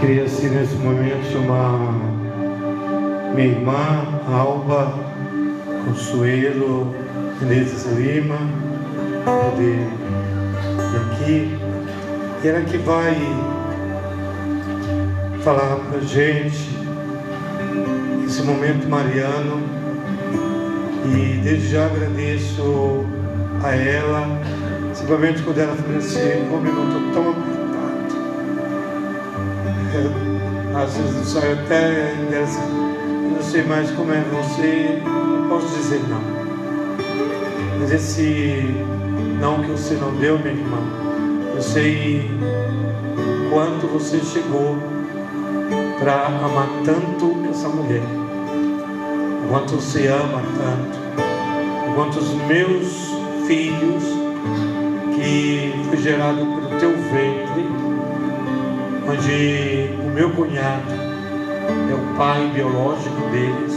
Queria assim nesse momento chamar minha irmã Alba Consuelo Menezes Lima para poder vir aqui, e ela que vai falar para a gente esse momento mariano. E desde já agradeço a ela, simplesmente quando ela falou assim: como eu não estou tão apertado. Às vezes eu saio até dessa, eu não sei mais como é você, não posso dizer não. Mas esse não que você não deu, minha irmã, eu sei o quanto você chegou para amar tanto essa mulher, o quanto você ama tanto, o quanto os meus filhos, que foi gerado pelo teu ventre, onde o meu cunhado é o pai biológico deles,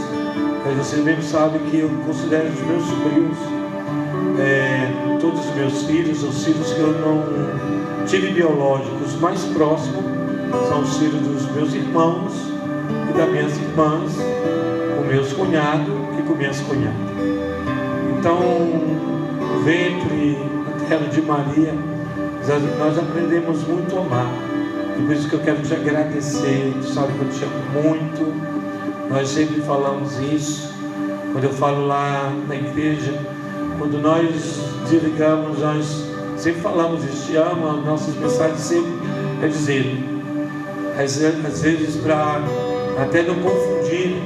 mas você mesmo sabe que eu considero os meus sobrinhos todos os meus filhos, os filhos que eu não tive biológicos mais próximos, são os filhos dos meus irmãos e das minhas irmãs, com meus cunhados e com minhas cunhadas. Então, no ventre materno de Maria, nós aprendemos muito a amar. E por isso que eu quero te agradecer. Tu sabe que eu te amo muito. Nós sempre falamos isso. Quando eu falo lá na igreja, quando nós desligamos, nós sempre falamos isso. Te amo. As nossas mensagens sempre é dizer. Às vezes para até não confundir,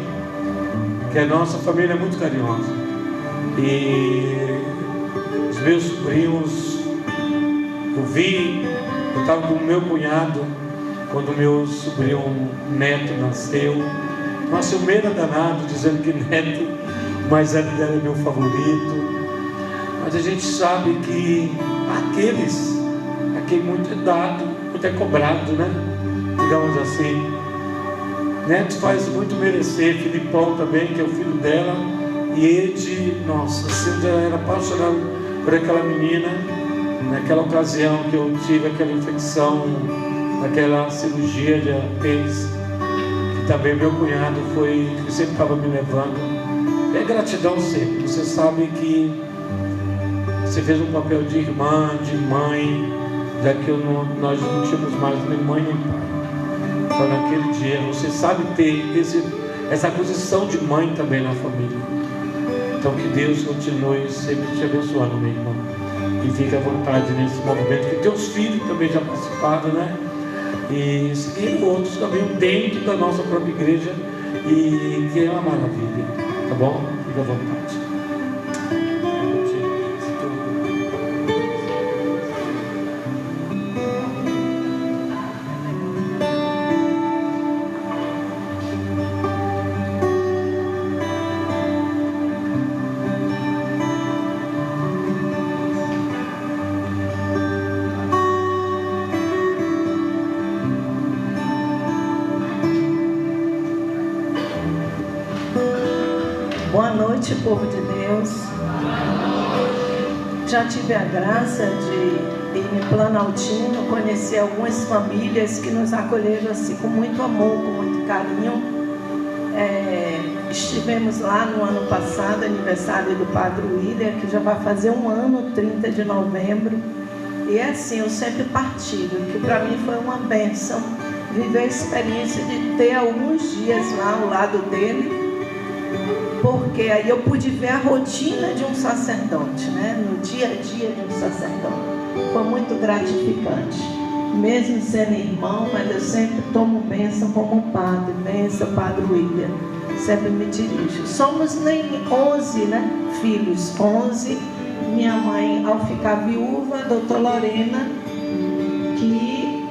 que a nossa família é muito carinhosa. E os meus primos, eu estava com o meu cunhado quando o meu sobrinho neto nasceu. Nossa, eu era danado dizendo que neto, mas ele é meu favorito. Mas a gente sabe que aqueles a quem muito é dado, muito é cobrado, né? Digamos assim. Neto faz muito merecer. Filipão também, que é o filho dela. E ele, nossa, assim, já era apaixonado por aquela menina. Naquela ocasião que eu tive aquela infecção, aquela cirurgia de apêndice, que também meu cunhado foi, que sempre estava me levando. É gratidão sempre. Você sabe que você fez um papel de irmã, de mãe, já que nós não tínhamos mais nem mãe nem pai. Então naquele dia você sabe ter essa posição de mãe também na família. Então que Deus continue sempre te abençoando, meu irmão. E fique à vontade nesse movimento, que teus filhos também já participaram, né? E outros também dentro da nossa própria igreja, e que é uma maravilha, tá bom? Fique à vontade. Boa noite, povo de Deus. Já tive a graça de ir em Planaltino, conhecer algumas famílias que nos acolheram assim com muito amor, com muito carinho. Estivemos lá no ano passado, aniversário do Padre William, que já vai fazer um ano, 30 de novembro. E é assim, eu sempre partilho, que para mim foi uma bênção viver a experiência de ter alguns dias lá ao lado dele, porque aí eu pude ver a rotina de um sacerdote, né? No dia a dia de um sacerdote. Foi muito gratificante. Mesmo sendo irmão, mas eu sempre tomo bênção como padre. Bênção, Padre William. Sempre me dirijo. Somos nem 11, né? Filhos, 11. Minha mãe, ao ficar viúva, a doutora Lorena, que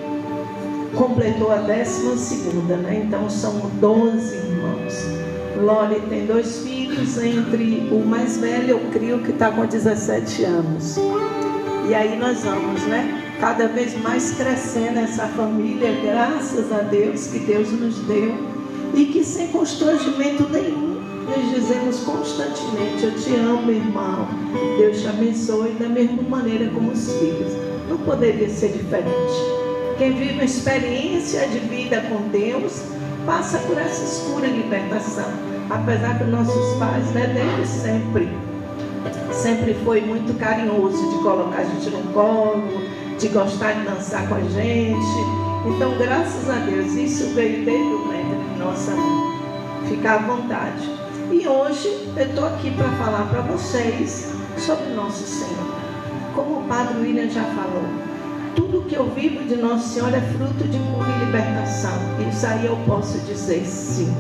completou a 12ª, né? Então são 12 irmãos. Loli tem 2 filhos, entre o mais velho, eu creio que está com 17 anos. E aí nós vamos, né? Cada vez mais crescendo essa família, graças a Deus, que Deus nos deu. E que sem constrangimento nenhum, nós dizemos constantemente: eu te amo, irmão. Deus te abençoe da mesma maneira como os filhos. Não poderia ser diferente. Quem vive uma experiência de vida com Deus, passa por essa escura libertação. Apesar que nossos pais, desde sempre foi muito carinhoso de colocar a gente no colo, de gostar de dançar com a gente. Então, graças a Deus, isso veio desde o ventre de nossa mãe. Fica à vontade. E hoje eu estou aqui para falar para vocês sobre Nosso Senhor. Como o Padre William já falou, tudo que eu vivo de Nosso Senhor é fruto de cura e libertação. Isso aí eu posso dizer sim.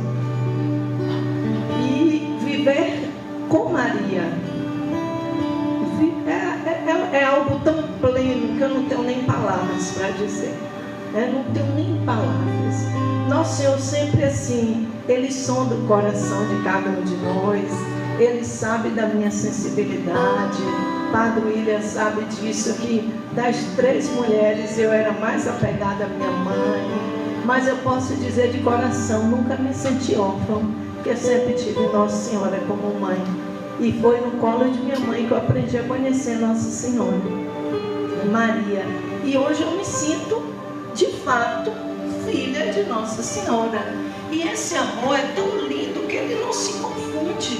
E viver com Maria é algo tão pleno que eu não tenho nem palavras para dizer. Eu não tenho nem palavras. Nosso Senhor sempre assim, Ele sonda o coração de cada um de nós. Ele sabe da minha sensibilidade. Padre William sabe disso, que das 3 mulheres eu era mais apegada à minha mãe. Mas eu posso dizer de coração, nunca me senti órfã, porque eu sempre tive Nossa Senhora como mãe. E foi no colo de minha mãe que eu aprendi a conhecer Nossa Senhora, Maria. E hoje eu me sinto, de fato, filha de Nossa Senhora. E esse amor é tão lindo que ele não se confunde.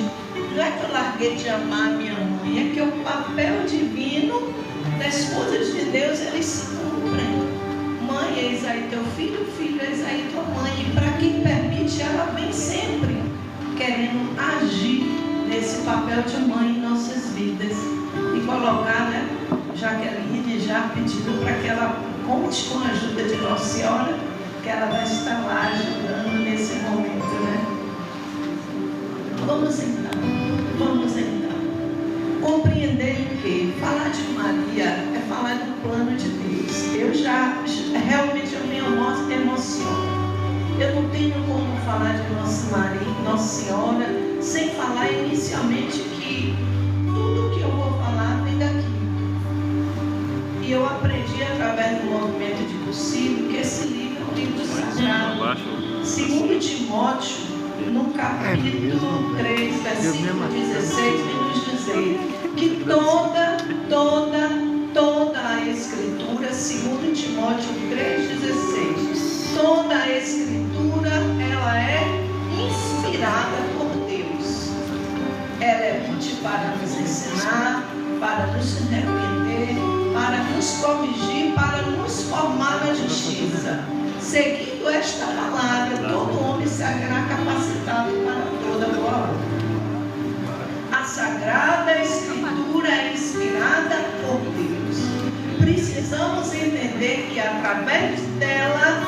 Não é que eu larguei de amar minha mãe, é que o papel divino das coisas de Deus, eles se cumprem. Mãe, eis aí teu filho, filho, eis aí tua mãe. E para quem permite, ela vem sempre querendo agir nesse papel de mãe em nossas vidas. E colocar, Jaqueline já pedindo para que ela conte com a ajuda de Nossa Senhora, que ela vai estar lá ajudando nesse momento, Vamos então compreender que falar de Maria é falar do plano de Deus. Eu realmente me emociono. Eu não tenho como falar de Nossa Senhora, sem falar inicialmente que tudo que eu vou falar vem daqui. E eu aprendi através do movimento de Possível que esse livro é um livro sagrado. 2 Timóteo, no capítulo 3, versículo 16, vem nos dizer que toda a Escritura, 2 Timóteo 3,16, toda a Escritura, ela é inspirada por Deus. Ela é útil para nos ensinar, para nos repreender, para nos corrigir, para nos formar na justiça. Seguindo esta palavra, todo homem será capacitado para toda boa obra. A Sagrada Escritura é inspirada por Deus. Precisamos entender que através dela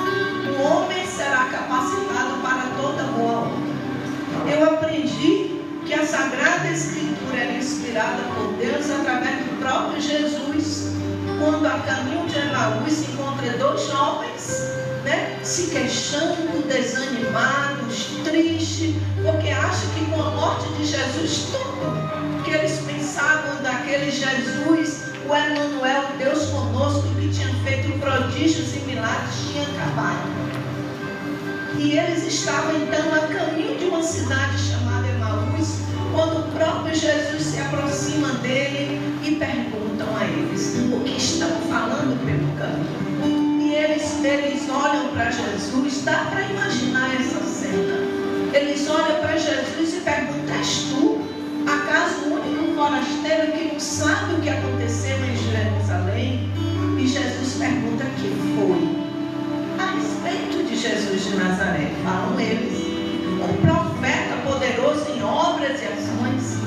o homem será capacitado para toda boa obra. Eu aprendi que a Sagrada Escritura era inspirada por Deus através do próprio Jesus, quando a caminho de Emaús encontra 2 jovens, se queixando, desanimados, tristes, porque acham que com a morte de Jesus, tudo que eles pensavam daquele Jesus, o Emanuel, Deus conosco, que tinha feito prodígios e milagres, tinha acabado. E eles estavam então a caminho de uma cidade chamada Emaús, quando o próprio Jesus se aproxima dele e perguntam a eles: o que estão falando pelo caminho? E eles olham para Jesus. Dá para imaginar essa cena. Eles olham para Jesus e perguntam: és tu, acaso o único forasteiro que não sabe o que aconteceu em Jerusalém? E Jesus pergunta: que foi? A respeito de Jesus de Nazaré, falam eles, um profeta poderoso em obras e ações.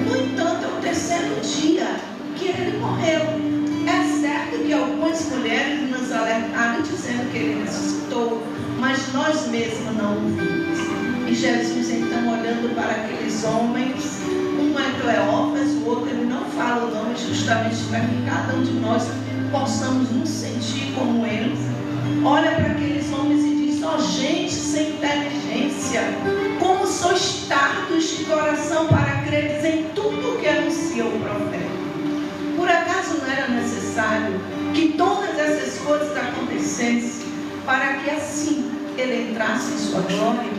No entanto, é o 3º dia que ele morreu. É certo que algumas mulheres nos alertaram dizendo que ele ressuscitou, mas nós mesmos não o vimos. E Jesus, então, olhando para aqueles homens, um é Cleófas, o outro ele não fala o nome, justamente para que cada um de nós possamos nos sentir como eles. Olha para aqueles homens e diz: ó, gente sem inteligência, como sois tardos de coração para creres em tudo que anunciou o profeta. Por acaso não era necessário que todas essas coisas acontecessem para que assim ele entrasse em sua glória?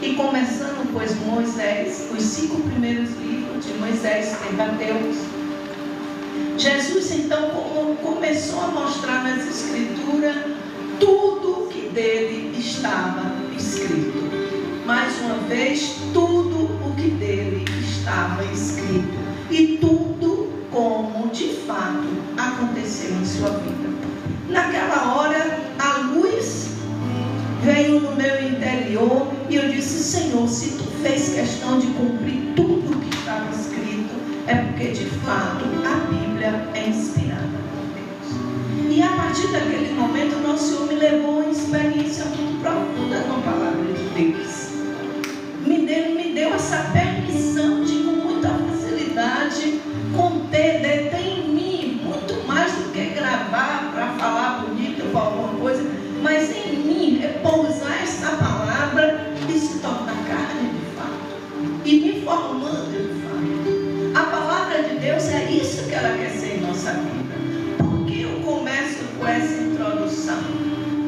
E começando, pois, Moisés, os 5 primeiros livros de Moisés, Pentateuco, Jesus então começou a mostrar nas Escrituras estava escrito. Mais uma vez, tudo o que dele estava escrito. E tudo como de fato aconteceu em sua vida. Naquela hora, a luz veio no meu interior e eu disse: Senhor, se tu fez questão de cumprir tudo o que estava escrito, é porque de fato a Bíblia é inspirada por Deus. E a partir daquele momento, nosso Senhor me levou a uma experiência muito profunda com a palavra de Deus. Me deu essa permissão de, com muita facilidade, conter, deter em mim, muito mais do que gravar para falar bonito ou alguma coisa, mas em mim repousar essa palavra e se tornar carne de fato, e me formando de fato. A palavra de Deus é isso que ela quer ser em nossa vida. Por que eu começo com essa introdução?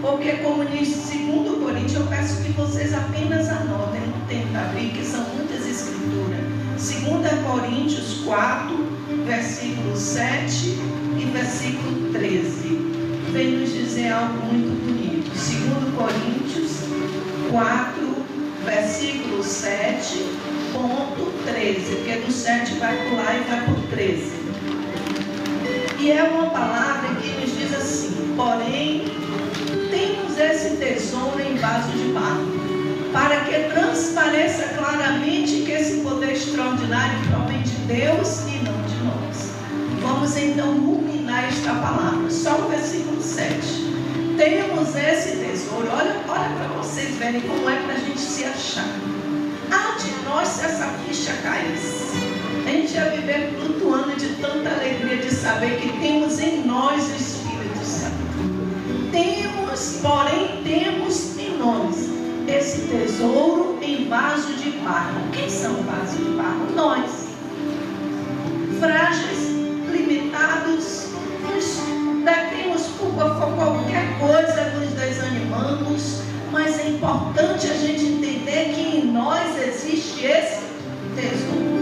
Porque, como diz 2 Coríntios, eu peço que vocês apenas anotem, não tentem abrir, que são muitas escrituras. 2 Coríntios 4, versículo 7 e versículo 13. Vem nos dizer algo muito bonito. 2 Coríntios 4, versículo 7, ponto 13. Porque do 7 vai pular e vai para o 13. E é uma palavra que nos diz assim: porém, temos esse tesouro em vaso de barro, para que transpareça claramente que esse poder extraordinário provém de Deus e não de nós. Vamos então ruminar esta palavra. Só o versículo 7. Temos esse tesouro. Olha para vocês verem como é para a gente se achar. Ah, de nós, se essa ficha caísse, a gente ia viver flutuando de tanta alegria de saber que temos em nós o Espírito Santo. Porém temos em nós esse tesouro em vaso de barro. Quem são vasos de barro? Nós. Frágeis, limitados, nos detemos por qualquer coisa, nos desanimamos, mas é importante a gente entender que em nós existe esse tesouro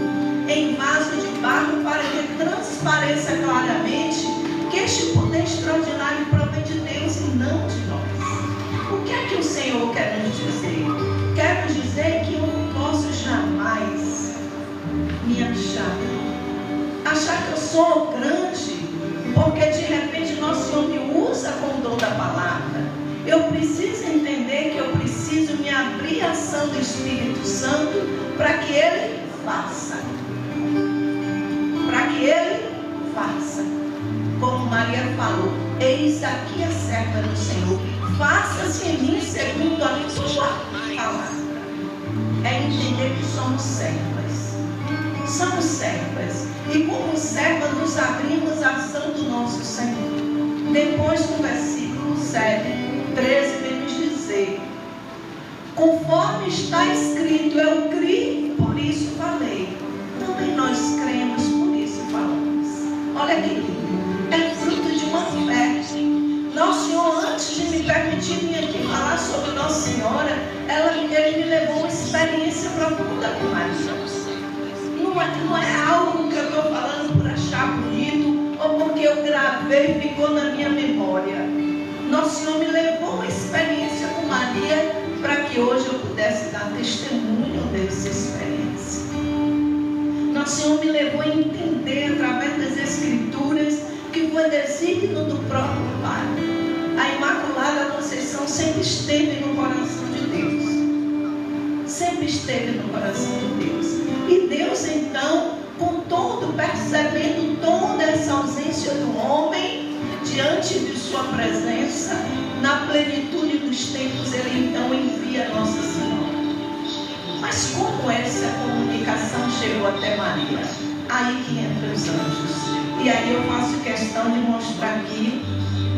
em vaso de barro, para que transpareça claramente que este poder extraordinário provém de Deus e não de nós. O que é que o Senhor quer nos dizer? Quer nos dizer que eu não posso jamais me achar que eu sou grande, porque de repente nosso Senhor me usa com o dom da palavra. Eu preciso entender que eu preciso me abrir à ação do Espírito Santo para que Ele faça. Para que Ele faça. Como Maria falou: eis aqui a serva do Senhor, faça-se em mim segundo a tua palavra. É entender que somos servas. Somos servas. E como servas nos abrimos à ação do nosso Senhor. Depois, no versículo 13, vem nos dizer: conforme está escrito, eu criei, por isso falei. Também nós cremos, por isso falamos. Olha que lindo. É fruto de uma fé. Nosso Senhor, antes de me permitir vir aqui falar sobre Nossa Senhora, Ele me levou uma experiência profunda com Maria. Não é algo que eu estou falando por achar bonito ou porque eu gravei e ficou na minha memória. Nosso Senhor me levou uma experiência com Maria para que hoje eu pudesse dar testemunho dessa experiência. Nosso Senhor me levou a entender através das Escrituras que foi desígnio do próprio Pai. A Imaculada Conceição sempre esteve no coração de Deus. Sempre esteve no coração de Deus. E Deus, então, percebendo toda essa ausência do homem, diante de sua presença, na plenitude dos tempos, Ele então envia Nossa Senhora. Mas como essa comunicação chegou até Maria? Aí que entram os anjos. E aí eu faço questão de mostrar aqui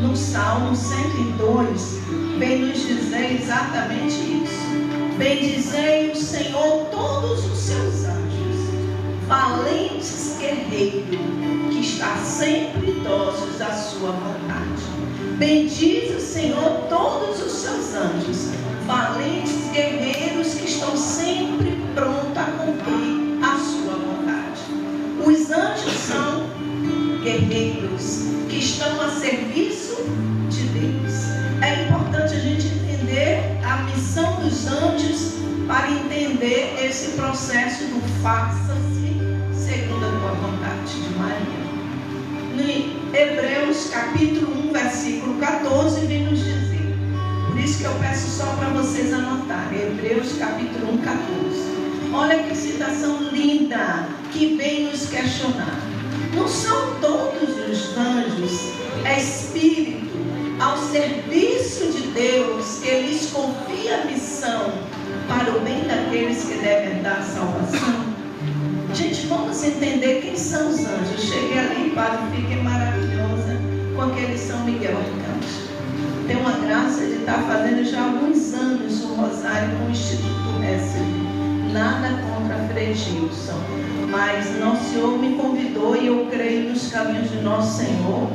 no Salmo 102, vem nos dizer exatamente isso. Bendizei o Senhor todos os seus anjos, valentes guerreiros, que está sempre idosos à sua vontade. Bendize o Senhor todos os seus anjos, valentes guerreiros que estão sempre prontos a cumprir a sua vontade. Os anjos são guerreiros que estão a serviço de Deus. É importante a gente entender a missão para entender esse processo do faça-se segundo a tua vontade de Maria. Em Hebreus capítulo 1, versículo 14, vem nos dizer, por isso que eu peço só para vocês anotarem, Hebreus capítulo 1, 14. Olha que citação linda que vem nos questionar. Não são todos os anjos espírito ao serviço de Deus que lhes confia a missão para o bem daqueles que devem dar salvação? Gente, vamos entender quem são os anjos. Cheguei ali, Padre, fiquei maravilhosa com aquele São Miguel Arcanjo. Tenho uma graça de estar fazendo já há alguns anos o rosário com o Instituto Hesselin. Nada contra Frei Gilson, mas Nosso Senhor me convidou e eu creio nos caminhos de Nosso Senhor,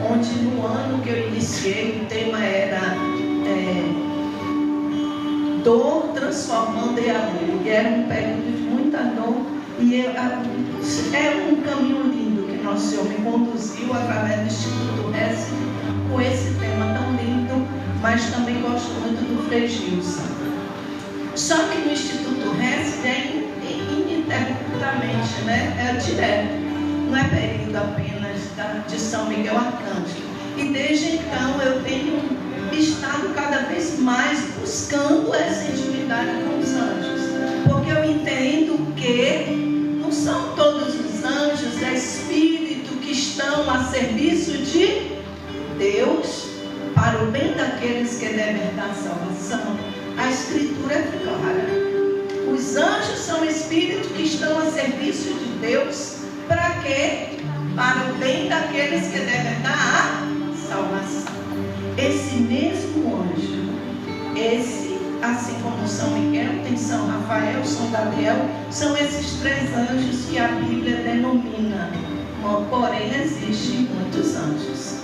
onde no ano que eu iniciei o tema era dor transformando em amor, e era um período de muita dor, e é um caminho lindo que Nosso Senhor me conduziu através do Instituto Hesselin com esse tema tão lindo, mas também gosto muito do Frei Gilson. Só que no Instituto Hesselin é ininterruptamente, né? É direto, não é período apenas de São Miguel Arcanjo. E desde então eu tenho estado cada vez mais buscando essa intimidade com os anjos, porque eu entendo que não são todos os anjos, é espírito que estão a serviço de Deus para o bem daqueles que devem dar salvação. A Escritura é clara. Os anjos são espíritos que estão a serviço de Deus. Para quê? Para o bem daqueles que devem dar a salvação. Esse mesmo anjo, assim como São Miguel, tem São Rafael, São Gabriel, são esses três anjos que a Bíblia denomina. Porém, existem muitos anjos.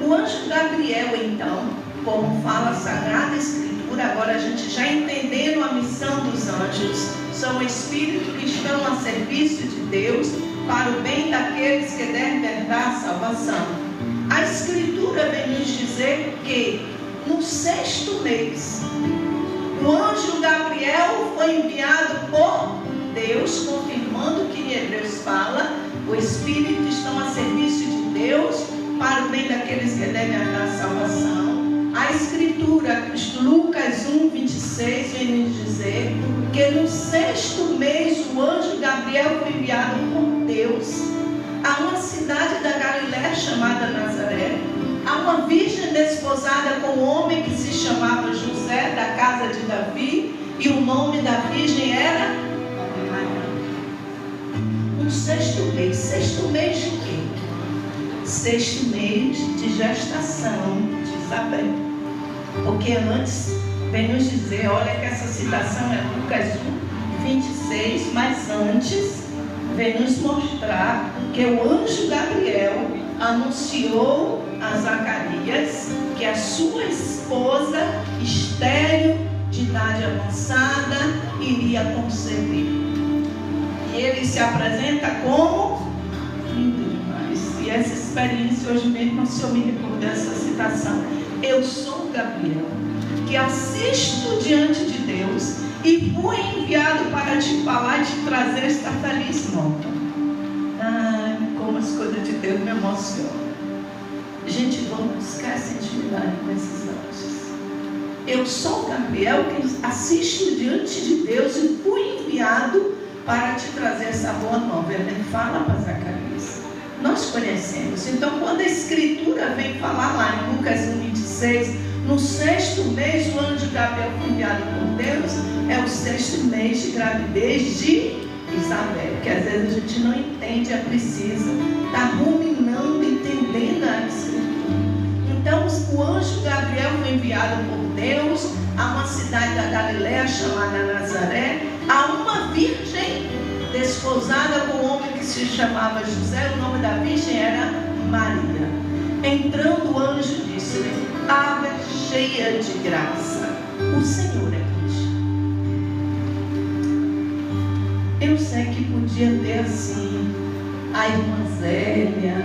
O anjo Gabriel, então, como fala a Sagrada Escritura, agora a gente já entendendo a missão dos anjos, são espíritos que estão a serviço de Deus para o bem daqueles que devem dar salvação. A Escritura vem nos dizer que no 6º mês, o anjo Gabriel foi enviado por Deus, confirmando que em Hebreus fala, o espírito estão a serviço de Deus para o bem daqueles que devem dar salvação. A Escritura, Lucas 1, 26, vem nos dizer que no 6º mês o anjo Gabriel foi enviado por Deus a uma cidade da Galiléia chamada Nazaré, a uma virgem desposada com um homem que se chamava José, da casa de Davi, e o nome da virgem era Maria. No 6º mês. 6º mês de quê? 6º mês de gestação de Isabel. Porque antes, vem nos dizer, olha que essa citação é Lucas 1, 26, mas antes vem nos mostrar que o anjo Gabriel anunciou a Zacarias que a sua esposa, estéril, de idade avançada, iria conceber. E ele se apresenta como lindo demais. E essa experiência, hoje mesmo, o Senhor me recordou essa citação. Eu sou Gabriel, que assisto diante de Deus e fui enviado para te falar e te trazer esta feliz nota. Ai, como as coisas de Deus me emocionam. Gente, vamos buscar essa intimidade com esses anjos. Eu sou Gabriel, que assisto diante de Deus e fui enviado para te trazer essa boa nova. Ele fala para Zacarias. Nós conhecemos. Então, quando a Escritura vem falar lá em Lucas 1,26, no 6º mês o anjo Gabriel foi enviado por Deus, é o 6º mês de gravidez de Isabel, que às vezes a gente não entende, é preciso estar ruminando, entendendo a Escritura. Então, o anjo Gabriel foi enviado por Deus a uma cidade da Galiléia chamada Nazaré, a uma virgem desposada com um homem que se chamava José. O nome da virgem era Maria. Entrando, o anjo disse-lhe: Ave cheia de graça, o Senhor é contigo. Eu sei que podia ter assim a irmã Zélia,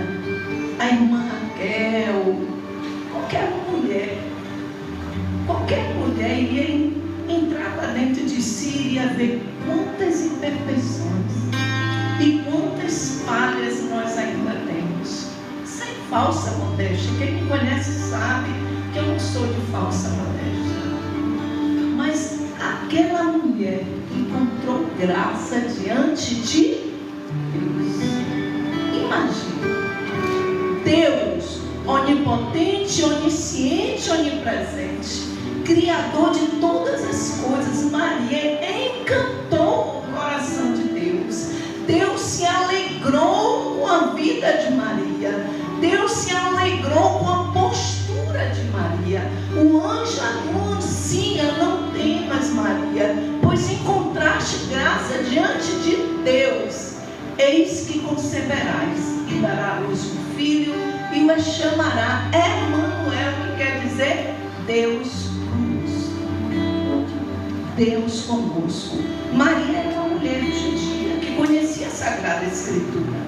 a irmã Raquel, qualquer mulher iria entrava dentro de si e ia ver quantas imperfeições e quantas falhas nós ainda temos. Sem falsa modéstia. Quem me conhece sabe que eu não sou de falsa modéstia. Mas aquela mulher encontrou graça diante de Deus. Imagina. Deus, onipotente, onisciente, onipresente, Criador de todas as coisas. Maria encantou o coração de Deus. Deus se alegrou com a vida de Maria. Deus se alegrou com a postura de Maria. O anjo anuncia: não temas, Maria, pois encontraste graça diante de Deus. Eis que conceberás e dará à luz um filho e o chamará Emanuel, que quer dizer Deus conosco. Deus conosco. Maria era uma mulher judia que conhecia a Sagrada Escritura.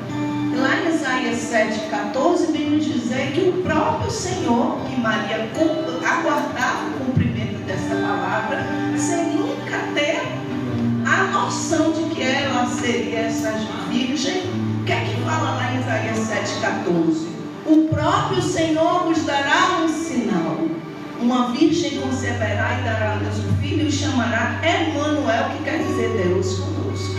Lá em Isaías 7,14 vem nos dizer que o próprio Senhor, que Maria aguardava o cumprimento dessa palavra, sem nunca ter a noção de que ela seria essa virgem. O que é que fala lá em Isaías 7,14? O próprio Senhor vos dará um sinal. Uma virgem conceberá e dará a luz um filho e chamará Emanuel, que quer dizer Deus conosco.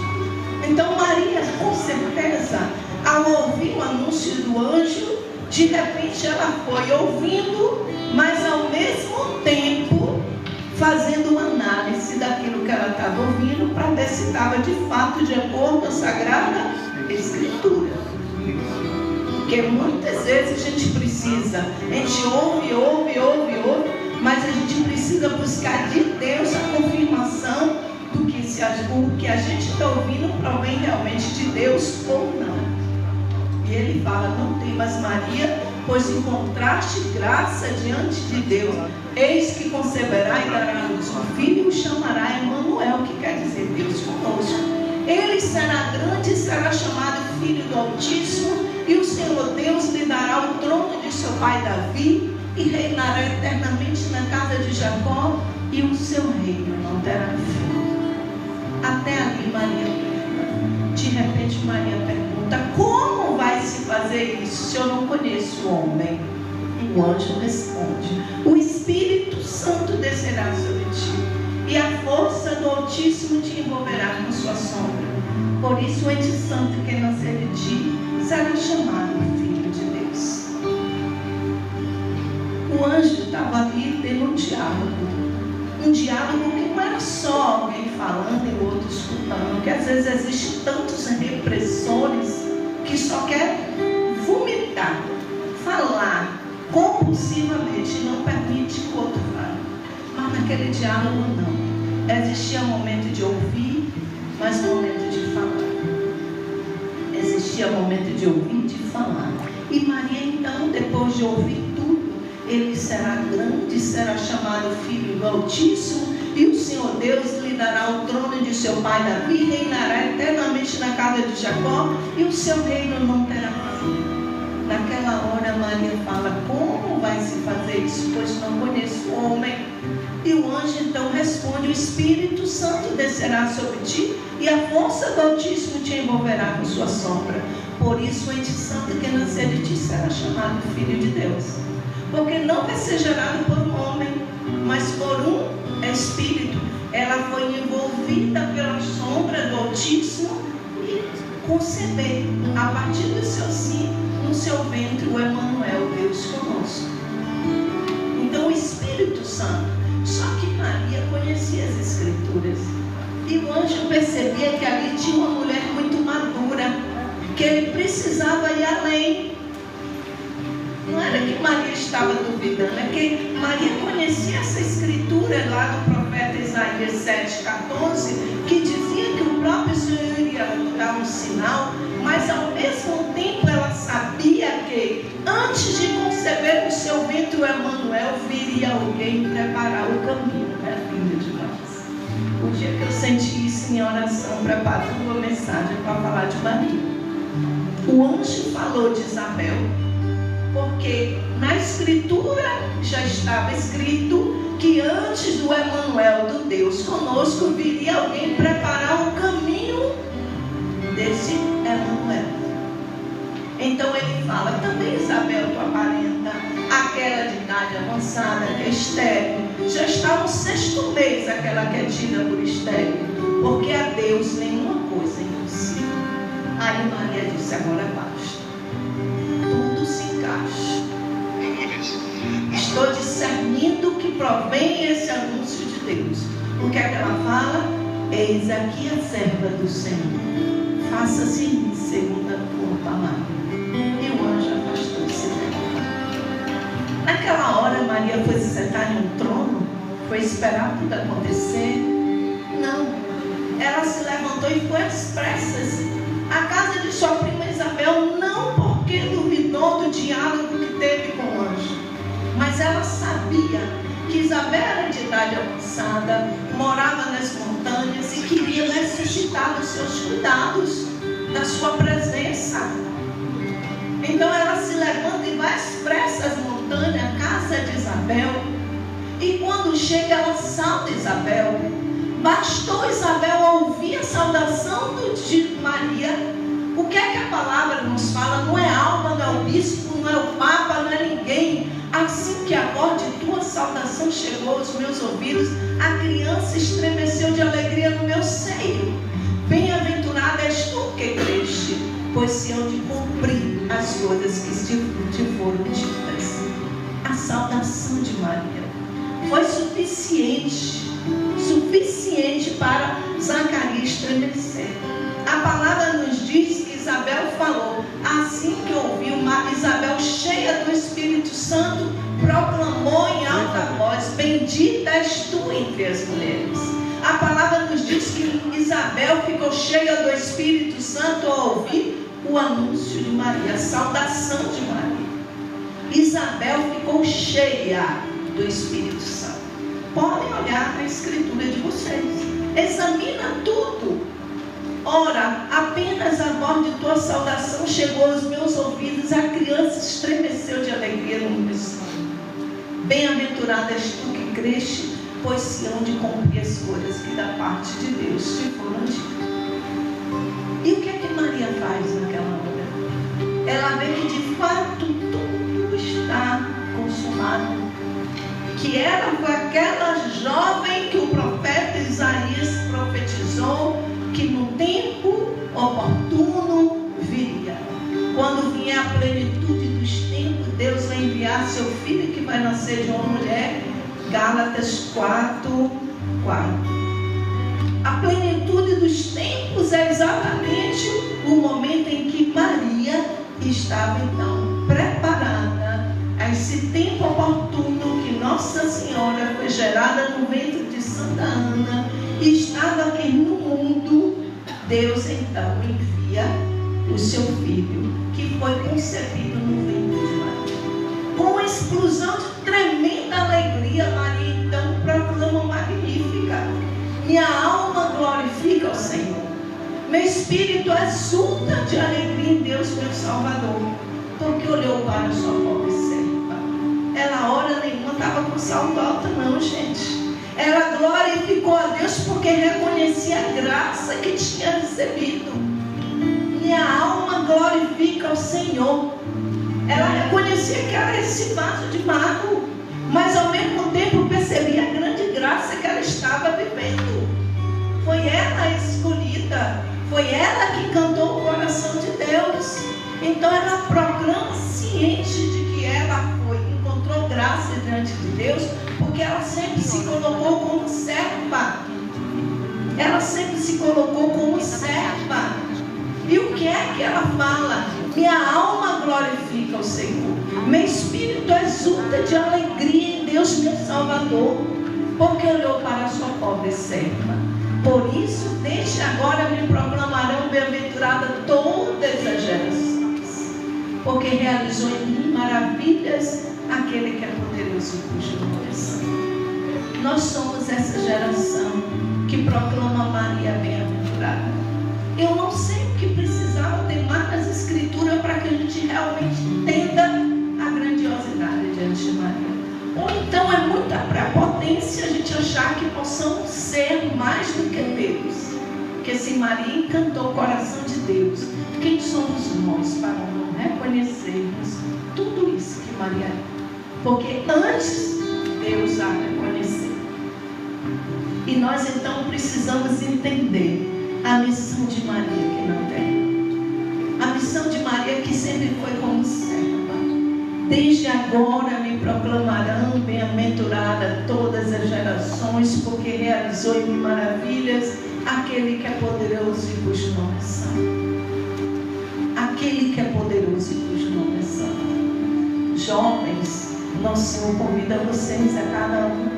Então Maria, com certeza, ao ouvir o anúncio do anjo, de repente ela foi ouvindo, mas ao mesmo tempo fazendo uma análise daquilo que ela estava ouvindo, para ver se estava de fato de acordo com a Sagrada Escritura. Porque muitas vezes a gente precisa, a gente ouve, mas a gente precisa buscar de Deus a confirmação do que o que a gente está ouvindo provém realmente de Deus ou não. E ele fala: não temas, Maria, pois encontraste graça diante de Deus. Eis que conceberá e dará a luz um filho e o chamará Emanuel, que quer dizer Deus conosco. Ele será grande e será chamado Filho do Altíssimo, e o Senhor Deus lhe dará o trono de seu pai Davi, e reinará eternamente na casa de Jacó, e o seu reino não terá fim. Até ali Maria pergunta. De repente Maria pergunta: como vai se fazer isso se eu não conheço o homem? E o anjo responde: o Espírito Santo descerá sobre ti, e a força do Altíssimo te envolverá com sua sombra. Por isso o ente santo que nascer de ti será chamado Filho de Deus. O anjo estava ali tendo um diálogo que não era só alguém falando e o outro escutando, porque às vezes existem tantos repressores que só querem vomitar, falar compulsivamente e não permite que o outro fale. Mas naquele diálogo não. Existia momento de ouvir, mas momento de falar. Existia momento de ouvir e de falar. E Maria então, depois de ouvir tudo, ele será grande, será chamado Filho do Altíssimo, e o Senhor Deus lhe dará o trono de seu pai Davi, reinará eternamente na casa de Jacó, e o seu reino não terá fim. Naquela hora Maria fala: como vai se fazer isso, pois não conheço o homem? E o anjo então responde: o Espírito Santo descerá sobre ti, e a força do Altíssimo te envolverá com sua sombra. Por isso o ente santo que nascer de ti será chamado Filho de Deus. Porque não vai ser gerado por um homem, mas por um Espírito. Ela foi envolvida pela sombra do Altíssimo e concebeu, a partir do seu sim, no seu ventre, o Emanuel, Deus conosco. Então o Espírito Santo. Só que Maria conhecia as Escrituras, e o anjo percebia que ali tinha uma mulher muito madura, que ele precisava ir além. Não era que Maria estava duvidando, é que Maria conhecia essa escritura lá do profeta Isaías 7,14, que dizia que o próprio Senhor iria dar um sinal, mas ao mesmo tempo ela sabia que antes de conceber o seu ventre o Emanuel, viria alguém preparar o caminho para a vinda de nós. O dia que eu senti isso em oração, preparando uma mensagem para falar de Maria, o anjo falou de Isabel, porque na escritura já estava escrito que antes do Emanuel, do Deus conosco, viria alguém preparar o caminho desse Emanuel. Então ele fala, também Isabel, tu aparenta, aquela de idade avançada, que é estéril, já está no 6º mês, aquela que é tida por estéril, porque a Deus nenhuma coisa é impossível. Aí Maria disse, agora basta, tudo se encaixa. Estou discernindo que provém esse anúncio de Deus. O que é que ela fala? Eis aqui a serva do Senhor, faça-se em mim segundo a tua palavra. E o anjo afastou-se dela. Naquela hora Maria foi se sentar em um trono, foi esperar tudo acontecer? Não. Ela se levantou e foi às pressas à casa de sua prima Isabel, não porque duvidou do diálogo que teve com o anjo, mas ela sabia que Isabel era de idade avançada, morava nas montanhas e queria necessitar dos seus cuidados, da sua presença. Então ela se levanta e vai às pressas às montanhas, à casa de Isabel, e quando chega ela sauda Isabel. Bastou Isabel ouvir a saudação de Maria. O que é que a palavra nos fala? Não é alma, não é o bispo, não é o papa, não é ninguém. Assim que a voz de tua saudação chegou aos meus ouvidos, a criança estremeceu de alegria no meu seio. Bem-aventurada és tu que creste, pois se hão de cumprir as coisas que te foram ditas. A saudação de Maria foi suficiente para Zacarias estremecer. A palavra nos diz que Isabel falou, assim que ouviu, Isabel, cheia do Espírito Santo, proclamou em alta voz, bendita és tu entre as mulheres. A palavra nos diz que Isabel ficou cheia do Espírito Santo ao ouvir o anúncio de Maria, a saudação de Maria. Isabel ficou cheia do Espírito Santo. Podem olhar na escritura de vocês, examina tudo. Ora, apenas a voz de tua saudação chegou aos meus ouvidos, a criança estremeceu de alegria no meu sangue. Bem-aventurada és tu que creste, pois se hão de cumprir as coisas que da parte de Deus te foram ditas. E o que é que Maria faz naquela hora? Ela vê que de fato tudo está consumado. Que ela foi aquela jovem que o profeta Isaías profetizou, que no tempo oportuno viria. Quando vier a plenitude dos tempos, Deus vai enviar seu filho que vai nascer de uma mulher. Gálatas 4:4. A plenitude dos tempos é exatamente o momento em que Maria estava então preparada a esse tempo oportuno que Nossa Senhora foi gerada no ventre de Santa Ana e estava aqui no mundo. Deus então envia o seu filho, que foi concebido no ventre de Maria. Com uma explosão de tremenda alegria, Maria então proclama magnífica: minha alma glorifica ao Senhor, meu espírito exulta de alegria em Deus meu Salvador, porque olhou para a sua pobre serva. Ela hora nenhuma estava com salto alto não, gente. Ela glorificou a Deus porque reconhecia a graça que tinha recebido. Minha alma glorifica ao Senhor. Ela reconhecia que era esse vaso de barro, mas ao mesmo tempo percebia a grande graça que ela estava vivendo. Foi ela a escolhida, foi ela que cantou o coração de Deus. Então ela proclama ciente de que ela encontrou graça diante de Deus, porque ela sempre se colocou como serva. Ela sempre se colocou como serva. E o que é que ela fala? Minha alma glorifica o Senhor, meu espírito exulta de alegria em Deus meu Salvador, porque olhou para a sua pobre serva. Por isso, desde agora me proclamarão bem-aventurada todas as gerações, porque realizou em mim maravilhas aquele que é poderoso cujo coração. Nós somos essa geração que proclama Maria bem-aventurada. Eu não sei o que precisava ter mais nas escrituras para que a gente realmente entenda a grandiosidade diante de Maria. Ou então é muita prepotência deixar que possamos ser mais do que Deus. Porque se Maria encantou o coração de Deus, quem somos nós para não reconhecermos tudo isso que Maria é? Porque antes Deus a reconheceu. E nós então precisamos entender a missão de Maria que não tem. A missão de Maria que sempre foi como serva. Desde agora me proclamarão bem-aventurada todas as gerações, porque realizou em mim maravilhas aquele que é poderoso e cujo nome é santo. Aquele que é poderoso e cujo nome é santo. Jovens, nosso Senhor convida vocês a cada um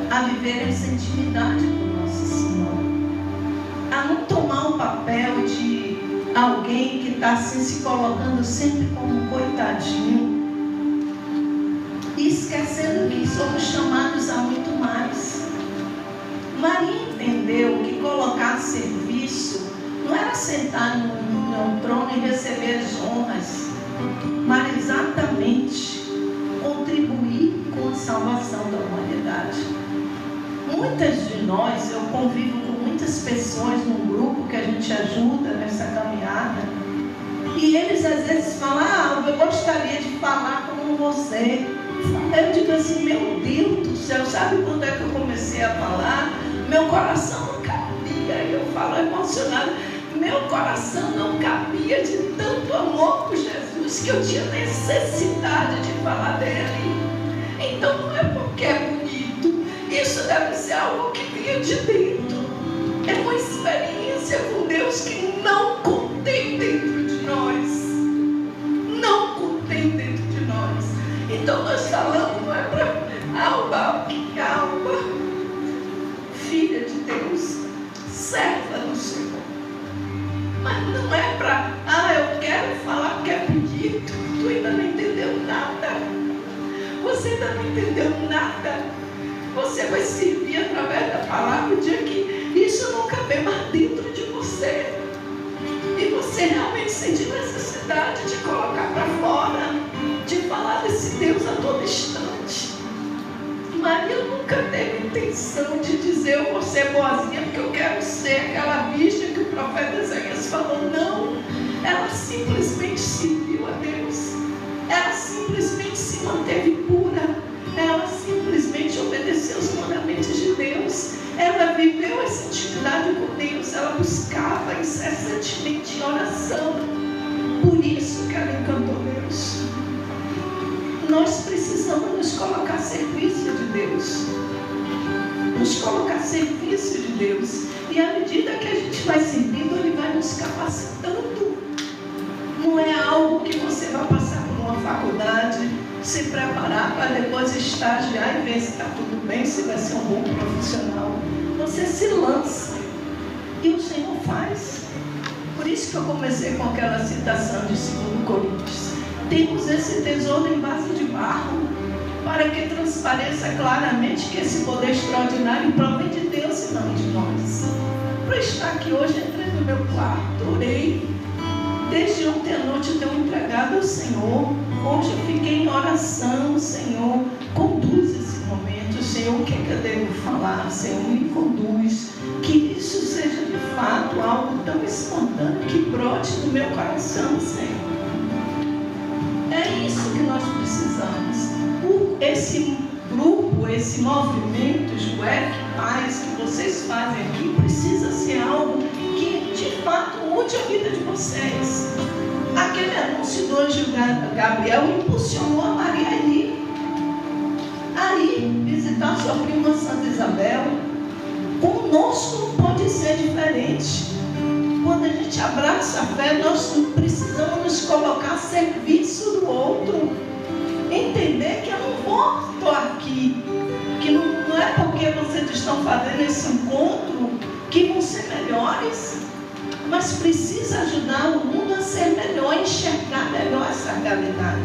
a viver essa intimidade com Nosso Senhor, a não tomar o papel de alguém que está assim, se colocando sempre como coitadinho, e esquecendo que somos chamados a muito mais. Maria entendeu que colocar serviço não era sentar num trono e receber as honras, mas exatamente contribuir com a salvação da humanidade. Muitas de nós, eu convivo com muitas pessoas num grupo que a gente ajuda nessa caminhada, e eles às vezes falam, eu gostaria de falar como você. Eu digo assim, meu Deus do céu, sabe quando é que eu comecei a falar? Meu coração não cabia, eu falo emocionada, meu coração não cabia de tanto amor por Jesus que eu tinha necessidade de falar dele. Então não é porque é bonito, isso deve ser algo que vinha de dentro. É uma experiência com Deus que não contém dentro de nós. Não contém dentro de nós. Então nós falamos, não é para Alba, filha de Deus, serva do Senhor. Mas não é para, eu quero falar porque é bonito. Tu ainda não entendeu nada. Você ainda não entendeu nada. Você vai servir através da palavra o dia que isso não caber mais dentro de você. E você realmente sentir necessidade de colocar para fora, de falar desse Deus a todo instante. Maria nunca teve intenção de dizer, eu vou ser boazinha porque eu quero ser aquela virgem que o profeta Isaías falou. Não, ela simplesmente serviu a Deus. Ela simplesmente se manteve pura. Ela simplesmente obedeceu os mandamentos de Deus. Ela viveu essa intimidade com Deus. Ela buscava incessantemente em oração. Por isso que ela encantou Deus. Nós precisamos nos colocar a serviço de Deus. Nos colocar a serviço de Deus. E à medida que a gente vai servindo, Ele vai nos capacitando. Não é algo que você vai passar por uma faculdade, se preparar para depois estagiar e ver se está tudo bem, se vai ser um bom profissional. Você se lança. E o Senhor faz. Por isso que eu comecei com aquela citação de 2 Coríntios. Temos esse tesouro em vaso de barro, para que transpareça claramente que esse poder extraordinário provém de Deus e não de nós. Para estar aqui hoje, entrei no meu quarto, orei. Desde ontem à noite eu tenho entregado ao Senhor. Hoje eu fiquei em oração. Senhor, conduz esse momento. Senhor, o que é que eu devo falar? Senhor, me conduz. Que isso seja de fato algo tão espontâneo que brote do meu coração, Senhor. É isso que nós precisamos. Esse grupo, esse movimento, Joé, que vocês fazem aqui, precisa ser algo que de fato mude a vida de vocês. Aquele anúncio do anjo Gabriel impulsionou a Maria aí visitar sua prima Santa Isabel. Conosco não pode ser diferente. Quando a gente abraça a fé, nós precisamos nos colocar a serviço do outro. Entender que eu não estou aqui, que não é porque vocês estão fazendo esse encontro que vão ser melhores, mas precisa ajudar o mundo a ser melhor, a enxergar melhor essa realidade.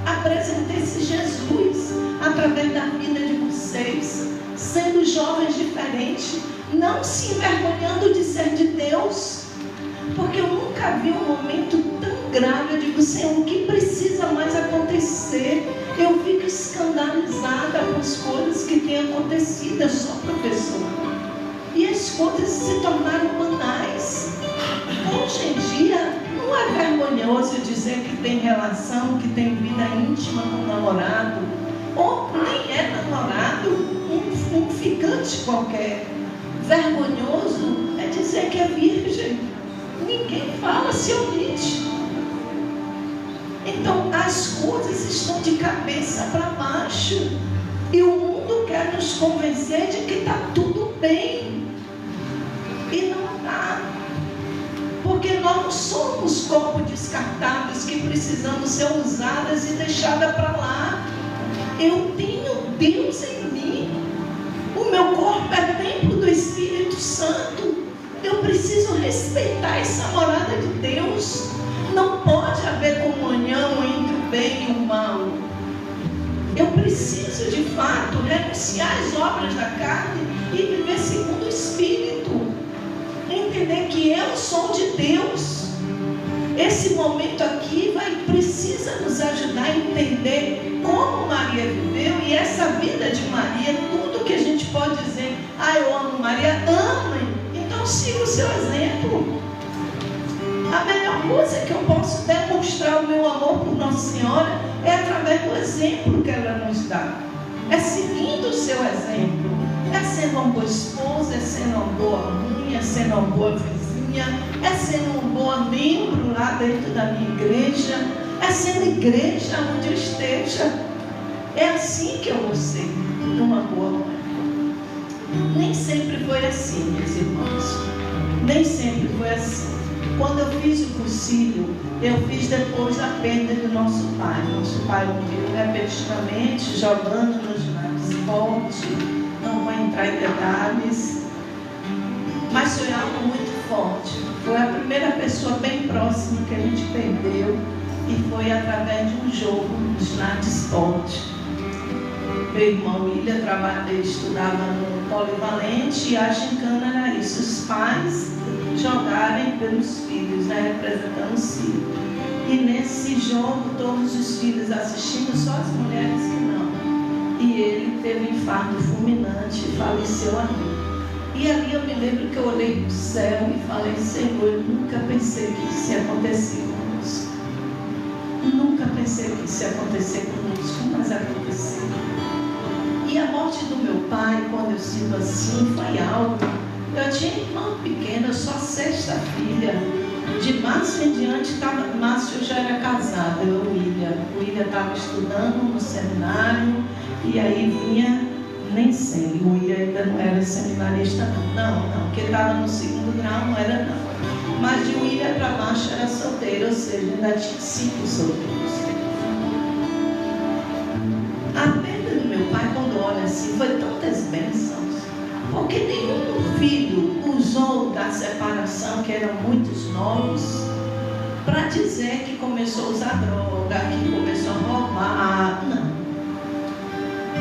Apresentei-se Jesus através da vida de vocês, sendo jovens diferentes, não se envergonhando de ser de Deus, porque eu nunca vi um momento tão grave. Eu digo, Senhor, o que precisa mais acontecer? Eu fico escandalizada com as coisas que têm tinha acontecido, eu sou professora. E as coisas se tornaram banais. Hoje em dia, não é vergonhoso dizer que tem relação, que tem vida íntima com o namorado, ou nem é namorado, um ficante qualquer. Vergonhoso é dizer que é virgem. Ninguém fala, se omite. Então, as coisas estão de cabeça para baixo. E o mundo quer nos convencer de que está tudo bem. E não está. Porque nós não somos corpos descartáveis que precisamos ser usadas e deixadas para lá. Eu tenho Deus em mim. O meu corpo é templo do Espírito Santo. Eu preciso respeitar essa morada de Deus. Não pode haver comunhão entre o bem e o mal. Eu preciso, de fato, renunciar às obras da carne e viver segundo o Espírito. Entender que eu sou de Deus. Esse momento aqui precisa nos ajudar a entender como Maria viveu. E essa vida de Maria, tudo que a gente pode dizer, eu amo Maria, amem. Então siga o seu exemplo. A melhor coisa que eu posso demonstrar o meu amor por Nossa Senhora é através do exemplo que ela nos dá. É seguindo o seu exemplo. É sendo uma boa esposa, é sendo uma boa mãe, é sendo uma boa vizinha, é sendo uma boa membro lá dentro da minha igreja, é sendo igreja onde eu esteja. É assim que eu vou ser uma boa mãe. Nem sempre foi assim, meus irmãos. Nem sempre foi assim. Quando eu fiz o cursilho, eu fiz depois da perda do nosso pai. Nosso pai morreu repetidamente, jogando-nos na esporte. Não vou entrar em detalhes, mas foi algo muito forte. Foi a primeira pessoa bem próxima que a gente perdeu, e foi através de um jogo de esporte. Meu irmão William estudava no Polivalente, e a gincana era isso: os pais jogarem pelos filhos, representando os filhos. E nesse jogo, todos os filhos assistindo, só as mulheres que não. E ele teve um infarto fulminante e faleceu ali. E ali eu me lembro que eu olhei para o céu e falei: Senhor, eu nunca pensei que isso ia acontecer conosco. Nunca pensei que isso ia acontecer conosco, mas aconteceu. E a morte do meu pai, quando eu sinto assim, foi algo. Eu tinha irmã pequena, eu sou a sexta filha. De Márcio em diante, Márcio já era casado, eu e o William estava estudando no seminário, e aí vinha, nem sei, o William ainda não era seminarista não, porque estava no segundo grau, não era não. Mas de William para baixo era solteiro, ou seja, ainda tinha 5 solteiros. A perda do meu pai, quando olha assim, foi tantas bênçãos. Porque nenhum filho usou da separação, que eram muitos novos, para dizer que começou a usar droga, que começou a roubar. Não.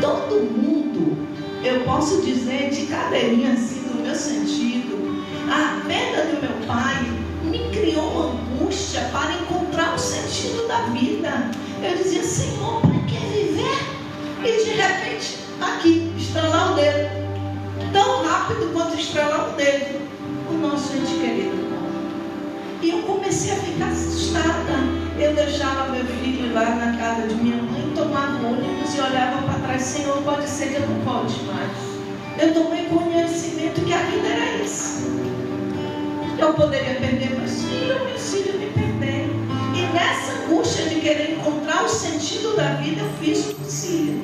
Todo mundo, eu posso dizer de cadeirinha assim, no meu sentido, a perda do meu pai me criou uma angústia para encontrar o sentido da vida. Eu dizia: Senhor, para que viver? E de repente, aqui, estralar o dedo. Tão rápido quanto estralar o dedo, o nosso ente querido morre. E eu comecei a ficar assustada. Eu deixava meu filho lá na casa de minha mãe, tomava ônibus e olhava para trás: Senhor, pode ser que eu não pode mais. Eu tomei conhecimento que a vida era isso. Eu poderia perder meus filhos me perderam. E nessa angústia de querer encontrar o sentido da vida, eu fiz o possível.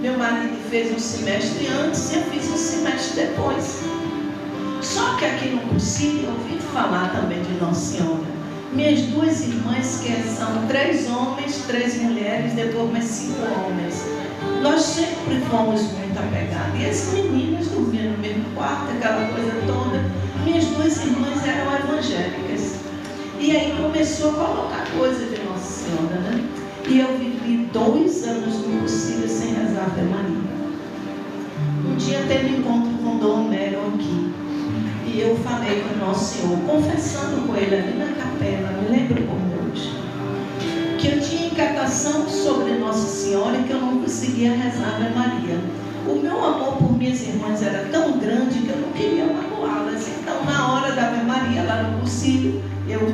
Meu marido fez um semestre antes e eu fiz um semestre depois. Só que aqui no cursinho eu ouvi falar também de Nossa Senhora. Minhas 2 irmãs, que são 3 homens, 3 mulheres, depois mais 5 homens. Nós sempre fomos muito apegados. E as meninas dormiam no mesmo quarto, aquela coisa toda. Minhas 2 irmãs eram evangélicas. E aí começou a colocar coisa de Nossa Senhora, né? E eu vivi 2 anos no cursilho sem rezar Ave Maria. Um dia teve encontro com Dom Homero aqui. E eu falei com o Nosso Senhor, confessando com ele ali na capela, me lembro como hoje, que eu tinha inquietação sobre Nossa Senhora e que eu não conseguia rezar Ave Maria. O meu irmãs era tão grande que eu não queria magoá-las. Então, na hora da Ave Maria, lá no cursilho, eu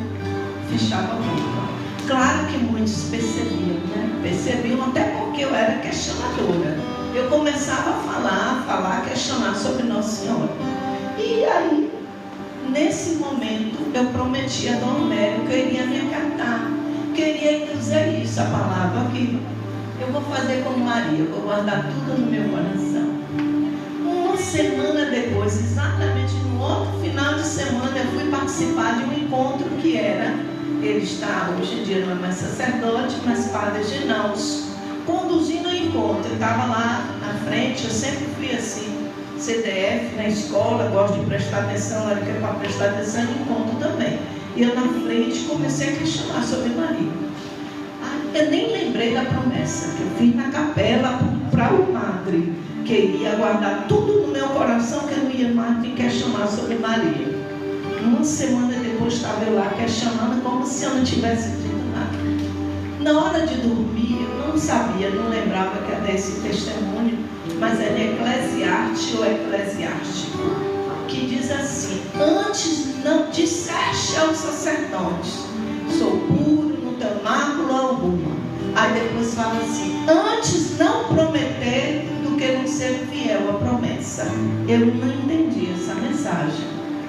fechava a boca. Claro que muitos percebiam, né? Percebiam até porque eu era questionadora. Eu começava a falar, questionar sobre Nossa Senhora. E aí, nesse momento, eu prometi a Dom Mério que eu iria me acatar. Queria dizer isso, a palavra aqui. Eu vou fazer como Maria, eu vou guardar tudo no meu coração. Uma semana depois, exatamente no outro final de semana, eu fui participar de um encontro que era, ele está, hoje em dia não é mais sacerdote, mas padre Ginaldo, conduzindo o encontro. Eu estava lá na frente, eu sempre fui assim, CDF na escola, gosto de prestar atenção, na hora que era para prestar atenção no encontro também. E eu na frente comecei a questionar sobre Maria. Eu nem lembrei da promessa que eu fiz na capela para o padre, que iria guardar tudo no meu coração, que eu não ia mais me questionar sobre Maria. Uma semana depois estava eu lá questionando como se eu não tivesse dito nada. Na hora de dormir, eu não sabia, não lembrava que era esse testemunho, mas era Eclesiastes ou Eclesiástico, que diz assim: antes não disseste aos sacerdotes, sou puro, não tenho mácula alguma. Aí depois fala assim: antes não prometer do que não ser fiel à promessa. Eu não entendi essa mensagem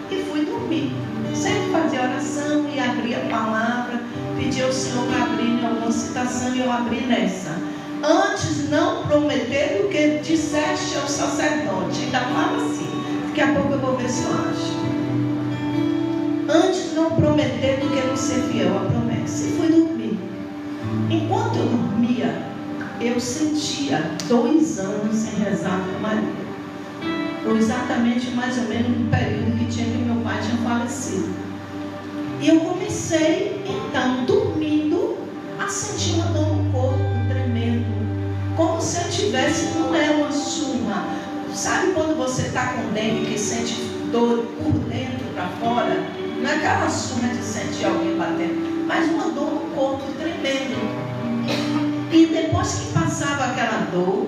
e fui dormir. Sempre fazia oração e abria a palavra, pedia ao Senhor para abrir em alguma citação e eu abri nessa. Antes não prometer do que disseste ao sacerdote. Ainda fala assim, daqui a pouco eu vou ver se eu acho. Antes não prometer do que não ser fiel à promessa. E fui dormir. Enquanto eu dormia, eu sentia 2 anos sem rezar para Maria. Exatamente mais ou menos no período que meu pai tinha falecido. E eu comecei, então, dormindo, a sentir uma dor no corpo, tremendo. Como se eu tivesse, não é uma suma. Sabe quando você está com dengue que sente dor por dentro para fora? Não é aquela suma de sentir alguém batendo, mas uma dor no corpo tremendo. E depois que passava aquela dor,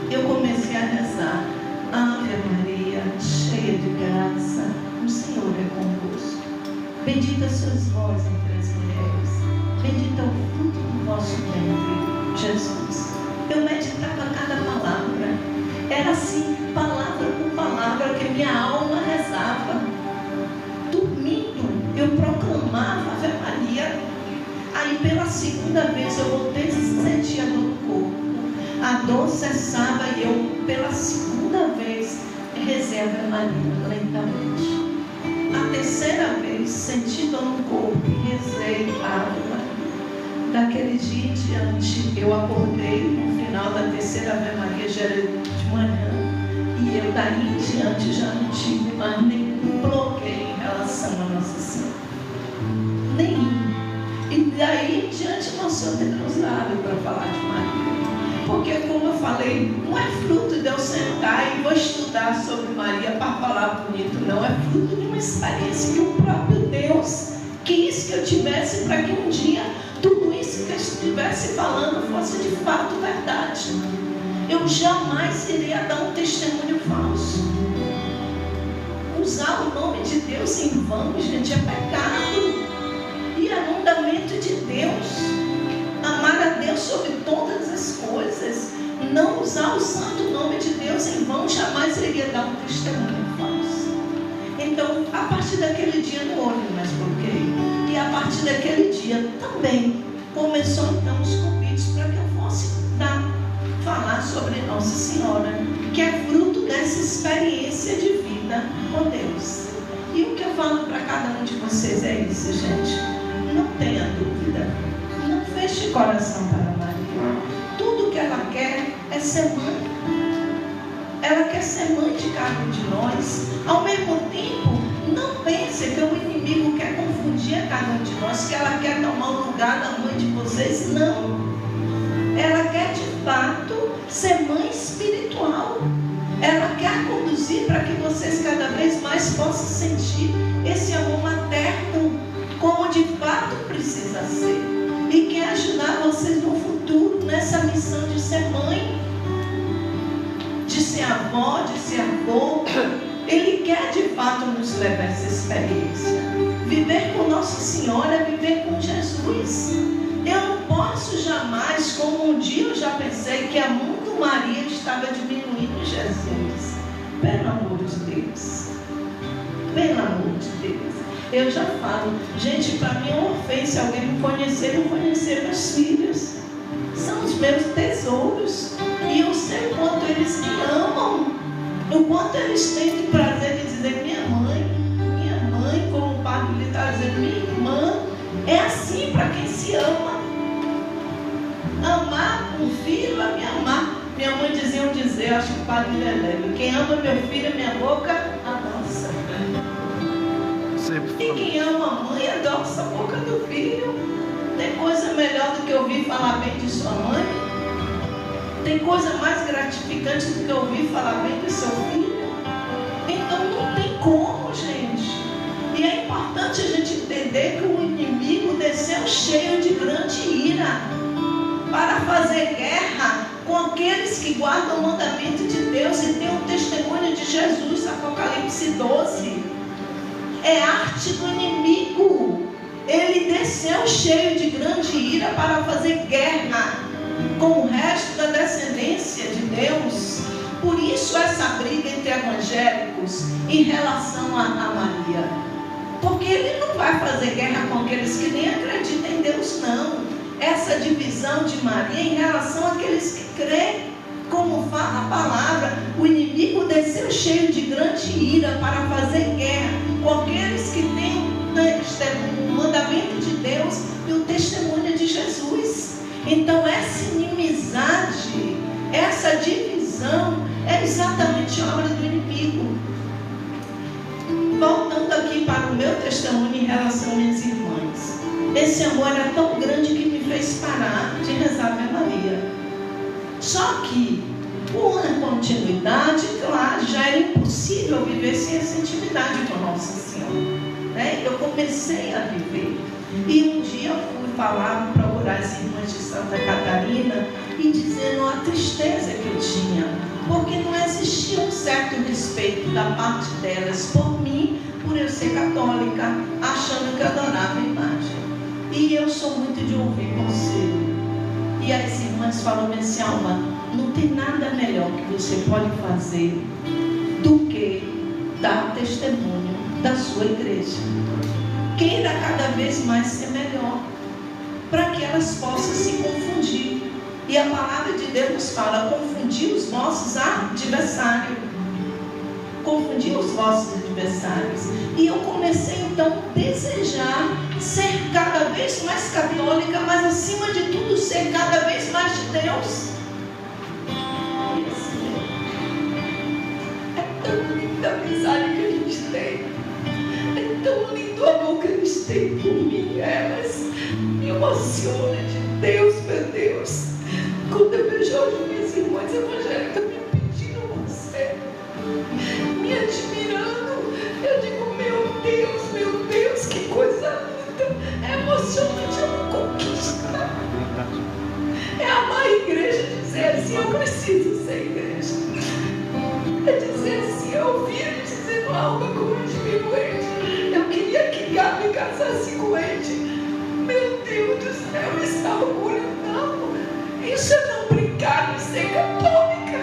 eu comecei a rezar: Ave Maria, cheia de graça, o Senhor é convosco. Bendita sois vós entre as mulheres, bendito é o fruto do vosso ventre, Jesus. Eu meditava cada palavra, era assim, palavra por palavra, que minha alma rezava. Dormindo, eu proclamava Ave Maria. Aí pela segunda vez eu voltei a sentir a dor no corpo. A dor cessava e eu, pela segunda vez, rezei Ave Maria lentamente. A terceira vez, senti dor no corpo e rezei Ave Maria. Daquele dia em diante, eu acordei no final da terceira Ave Maria, já era de manhã, e eu daí em diante já não tive mais nenhum bloqueio em relação a Nossa Senhora. Nenhum. E daí em diante nós somos usados para falar de Maria. Porque, como eu falei, não é fruto de eu sentar e vou estudar sobre Maria para falar bonito, não. É fruto de uma experiência que o próprio Deus quis que eu tivesse, para que um dia tudo isso que eu estivesse falando fosse de fato verdade. Eu jamais iria dar um testemunho falso. Usar o nome de Deus em vão, gente, é pecado. E é mandamento de Deus. Amar a Deus sobre todas as coisas. Não usar o santo nome de Deus em vão, jamais iria dar um testemunho falso. Então, a partir daquele dia não houve mais bloqueio. E a partir daquele dia também começou então os convites para que eu fosse falar sobre Nossa Senhora, que é fruto dessa experiência de vida com Deus. E o que eu falo para cada um de vocês é isso, gente. Não tenha dúvida. Não feche coração para Maria. Tudo que ela quer é ser mãe. Ela quer ser mãe de cada um de nós. Ao mesmo tempo, não pense que o inimigo quer confundir a cada um de nós, que ela quer tomar o lugar da mãe de vocês. Não. Ela quer de fato ser mãe espiritual. Ela quer conduzir para que vocês cada vez mais possam sentir esse amor materno como de fato precisa ser. E quer ajudar vocês no futuro nessa missão de ser mãe, de ser ser avó, de ser avô. Ele quer de fato nos levar a essa experiência. Viver com Nossa Senhora é viver com Jesus. Eu não posso jamais, como um dia eu já pensei, que a Mundo Maria estava diminuindo Jesus. Pelo amor de Deus. Pelo amor de Deus. Eu já falo, gente, para mim é uma ofensa alguém me conhecer, não conhecer meus filhos. São os meus tesouros. E eu sei o quanto eles me amam. O quanto eles têm o prazer de dizer minha mãe, como o padre lhe está dizendo, minha irmã. É assim para quem se ama. Amar um filho é me amar. Minha mãe dizia acho que o padre Lelé, quem ama meu filho, minha boca, adoça. E quem ama a mãe, adoça a boca do filho. Tem coisa melhor do que ouvir falar bem de sua mãe? Tem coisa mais gratificante do que ouvir falar bem do seu filho? Então não tem como, gente. E é importante a gente entender que o inimigo desceu cheio de grande ira para fazer guerra com aqueles que guardam o mandamento de Deus e têm o testemunho de Jesus. Apocalipse 12. É arte do inimigo. Ele desceu cheio de grande ira para fazer guerra com o resto da descendência de Deus. Por isso essa briga entre evangélicos em relação a Maria. Porque ele não vai fazer guerra com aqueles que nem acreditam em Deus, não. Essa divisão de Maria em relação àqueles que creem, como fala a palavra, o inimigo desceu cheio de grande ira para fazer guerra com aqueles que têm o mandamento de Deus e o testemunho de Jesus. Então essa inimizade, essa divisão é exatamente a obra do inimigo. Voltando aqui para o meu testemunho em relação às minhas irmãs, esse amor era tão grande que me fez parar de rezar Ave Maria. Só que com a continuidade, claro, já era impossível viver sem essa intimidade com Nossa Senhora. Eu comecei a viver. E um dia eu fui falar para orar as irmãs de Santa Catarina e dizendo a tristeza que eu tinha, porque não existia um certo respeito da parte delas por mim, por eu ser católica, achando que eu adorava a imagem. E eu sou muito de ouvir conselho. E as irmãs falam assim: Alma, não tem nada melhor que você pode fazer do que dar testemunho da sua igreja. Queira cada vez mais ser melhor, para que elas possam se confundir. E a palavra de Deus nos fala: confundir os vossos adversários. Confundir os vossos adversários. E eu comecei então a desejar ser cada vez mais católica, mas acima de tudo ser cada vez mais de Deus. É tão linda a amizade que a gente tem. É tão lindo o amor que eles têm por mim. Elas me emocionam de Deus, meu Deus. Quando eu vejo as minhas irmãs evangélicas me pedindo você, me admirando, eu digo: meu Deus, que coisa linda. É emocionante, é uma conquista. É amar a igreja, dizer assim: eu preciso ser igreja. É dizer assim: eu ouvi ele dizendo algo como eu admiro ele. Eu queria que Gabi casasse com ele. Meu Deus do céu, esse orgulho não. Isso é não brincar de ser católica.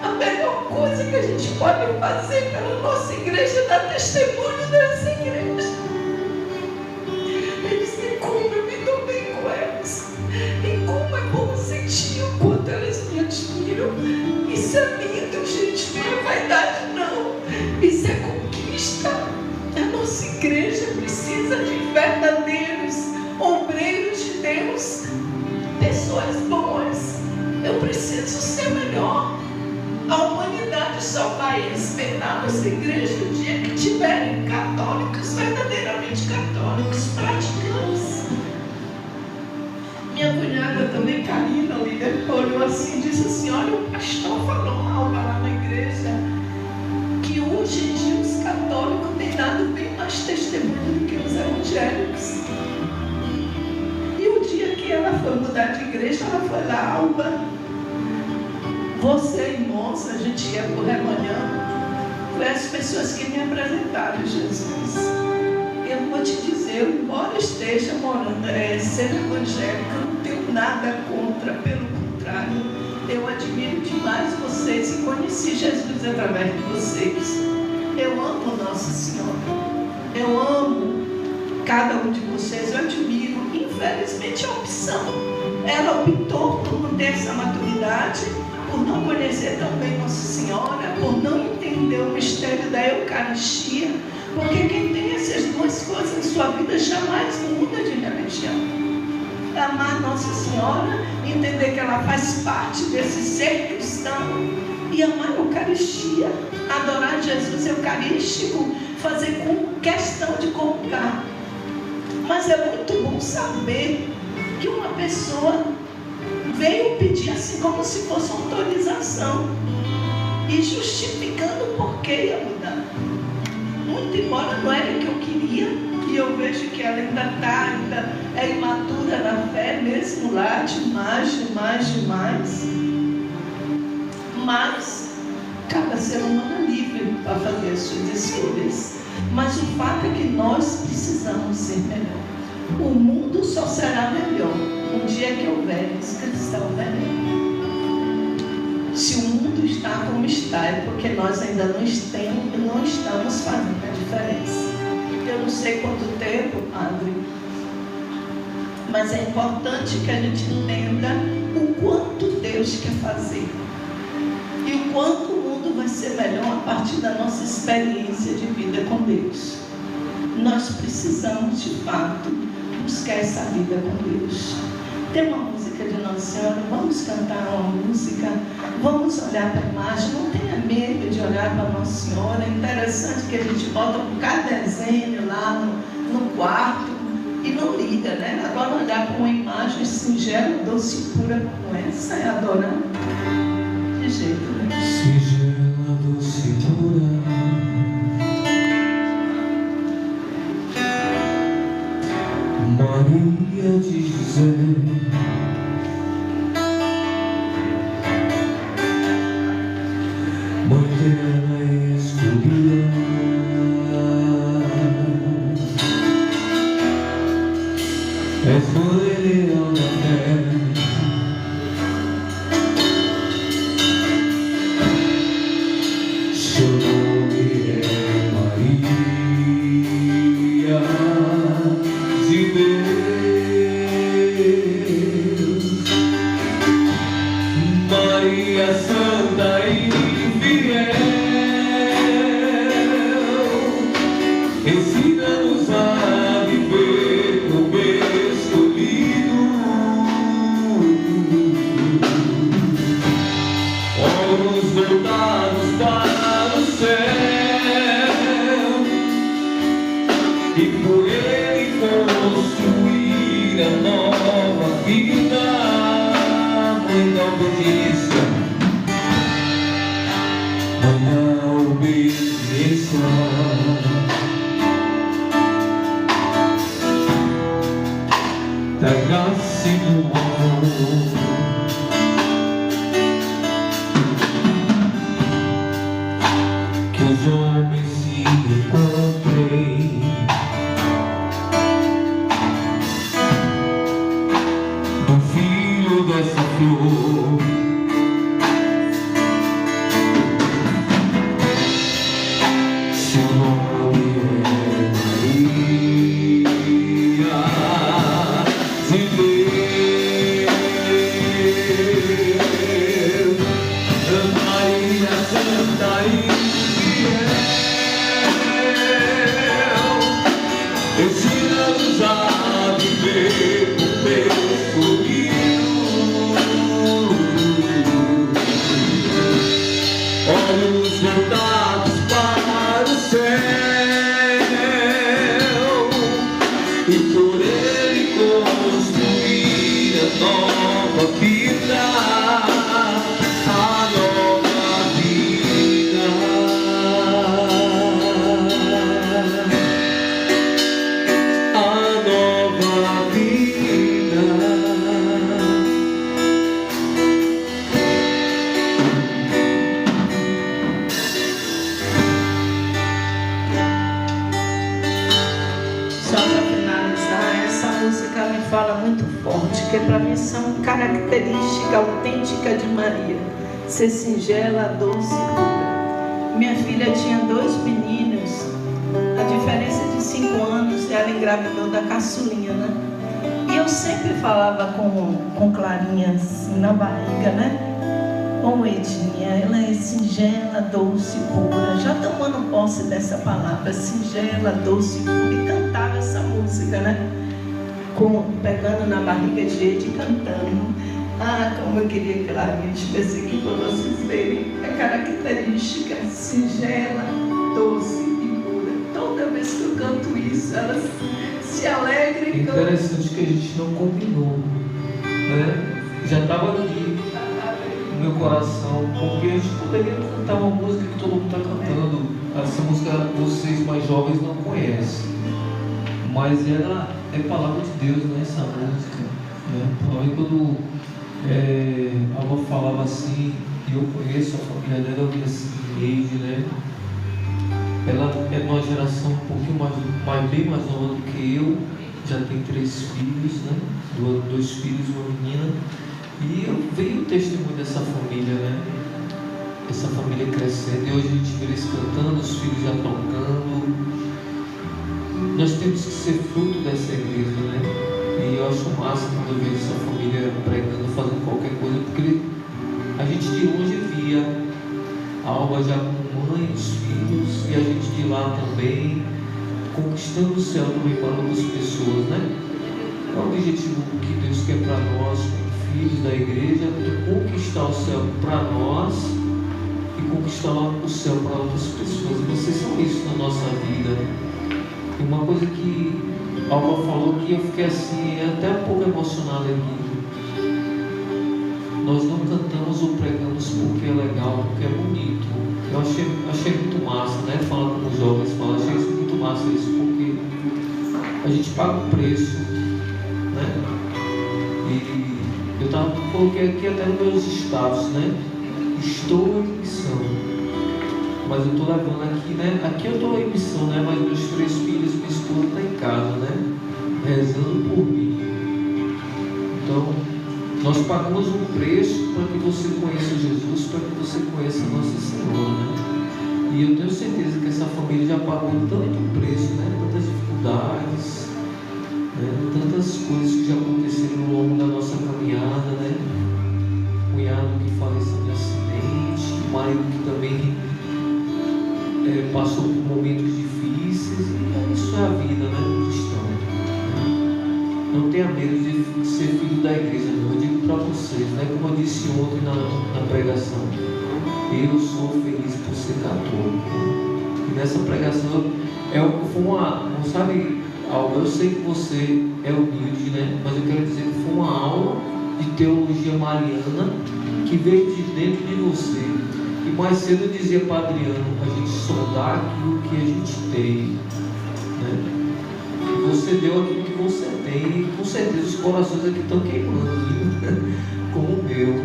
A melhor coisa que a gente pode fazer pela nossa igreja é dar testemunho dessa igreja. É dizer como eu me dou bem com elas. E como é bom sentir o quanto elas me admiram. Isso é lindo, gente. Não é vaidade, não. Isso é conquista. A nossa igreja precisa de verdadeiros obreiros de Deus. Pessoas boas. Eu preciso ser melhor. A humanidade só vai respeitar nossa igreja no dia que tiverem católicos, verdadeiramente católicos, praticantes. Minha cunhada também, Karina, olhou assim e disse assim: olha, o pastor falou mal lá na igreja que hoje em dia os católicos têm dado bem mais testemunho do que os evangélicos. E o dia que ela foi mudar de igreja, ela foi lá: Alba, você é imóvel, irmãos, a gente ia por Remanhã, foi as pessoas que me apresentaram Jesus. Eu vou te dizer, embora esteja morando, sendo evangélica, eu não tenho nada contra, pelo contrário, eu admiro demais vocês e conheci Jesus através de vocês. Eu amo Nossa Senhora, eu amo cada um de vocês, eu admiro. Infelizmente a opção, ela optou por não ter essa maturidade, por não conhecer tão bem Nossa Senhora, por não entender o mistério da Eucaristia, porque quem tem essas duas coisas em sua vida jamais muda de religião. Amar Nossa Senhora, entender que ela faz parte desse ser cristão, e amar a Eucaristia, adorar Jesus Eucarístico, fazer com questão de comungar. Mas é muito bom saber que uma pessoa veio pedir assim como se fosse uma autorização e justificando o porquê ia mudar. Muito embora não era o que eu queria, e eu vejo que ela ainda é imatura na fé, mesmo lá, demais. Mas cada ser humano é livre para fazer as suas escolhas. Mas o fato é que nós precisamos ser melhor. O mundo só será melhor no dia que houvermos cristãos melhor. Se o mundo está como está, é porque nós ainda não estamos fazendo a diferença. Eu não sei quanto tempo, Padre, mas é importante que a gente entenda o quanto Deus quer fazer e o quanto o mundo vai ser melhor a partir da nossa experiência de vida com Deus. Nós precisamos, de fato, buscar essa vida com Deus. Tem uma música de Nossa Senhora, vamos cantar uma música, vamos olhar para a imagem, não tenha medo de olhar para Nossa Senhora. É interessante que a gente bota um caderninho lá no quarto e não liga, né? Agora olhar para uma imagem singela, doce e pura como essa, é adorar de jeito nenhum. Singela, doce e pura, Maria de José, mãe dela é escolhida, és mãe leal da fé, seu nome é Maria de Deus, Maria Santa e fiel, ensina-nos a viver como escolhido, olhos voltados para o céu, e por ele construir a nova vida. Mãe da obediência, mãe da obediência, da graça e do amor, que os homens se encontrem do filho dessa flor, seu nome é Maria de Deus, Maria Santa e fiel, ensina-nos a viver com Deus unido, olhos voltados para o céu, e por ele construir a nova vida, a nova vida, a nova vida. para mim são característica autêntica de Maria. Ser singela, doce e pura. Minha filha tinha 2 meninos, a diferença de 5 anos, ela engravidou da caçulinha, né? E eu sempre falava com Clarinha assim na barriga, né? Edinha, ela é singela, doce e pura. Já tomando posse dessa palavra, singela, doce e pura, e cantava essa música, né? Pegando na barriga de Ed e cantando. Como eu queria que Clarinha estivesse aqui para vocês verem a característica singela, doce e pura. Toda vez que eu canto isso, ela se alegra e canta. Interessante que a gente não combinou, né? Já estava aqui no meu coração, porque a gente poderia cantar uma música que todo mundo está cantando. Essa música vocês mais jovens não conhecem, mas ela é palavra de Deus, né? Essa música, né? Aí quando a avó falava assim, e eu conheço a família dela, eu vi assim, Neide, né? Ela é de uma geração um pouquinho bem mais nova do que eu, já tem 3 filhos, né? 2 filhos e uma menina. E eu vejo o testemunho dessa família, né? Essa família crescendo, e hoje a gente vê eles cantando, os filhos já tocando. Nós temos que ser fruto dessa igreja, né? E eu acho massa quando eu vejo essa família pregando, fazendo qualquer coisa, porque a gente de longe via a Alba já com mãe, os filhos, e a gente de lá também, conquistando o céu também para outras pessoas, né? É o objetivo que Deus quer para nós, filhos da igreja, conquistar o céu para nós e conquistar o céu para outras pessoas. E vocês são isso na nossa vida. E uma coisa que a Alba falou que eu fiquei assim, até um pouco emocionado aqui. Nós não cantamos ou pregamos porque é legal, porque é bonito. Eu achei muito massa, né? Fala com os jovens, achei isso muito massa isso, porque a gente paga um preço, né? E eu coloquei aqui até nos meus status, né? Estou em missão. Mas eu estou levando aqui, né? Aqui eu estou em missão, né? Mas meus 3 filhos, minha esposa está em casa, né? Rezando por mim. Então, nós pagamos um preço para que você conheça Jesus, para que você conheça Nossa Senhora, né? E eu tenho certeza que essa família já pagou tanto preço, né? Tantas dificuldades, né? Tantas coisas que já aconteceram ao longo da nossa caminhada, né? Cunhado que faleceu de acidente, marido que também passou por momentos difíceis, e isso é a vida, né? Do cristão, né? Não tenha medo de ser filho da igreja, não. Eu digo para vocês, né? Como eu disse ontem na pregação, eu sou feliz por ser católico. E nessa pregação foi uma, sabe, Alba, eu sei que você é humilde, né? Mas eu quero dizer que foi uma aula de teologia mariana que veio de dentro de você. E mais cedo eu dizia para Adriano, a gente sondar aquilo que a gente tem, né? E você deu aquilo que você tem, e com certeza os corações aqui estão queimando, viu? Como o meu.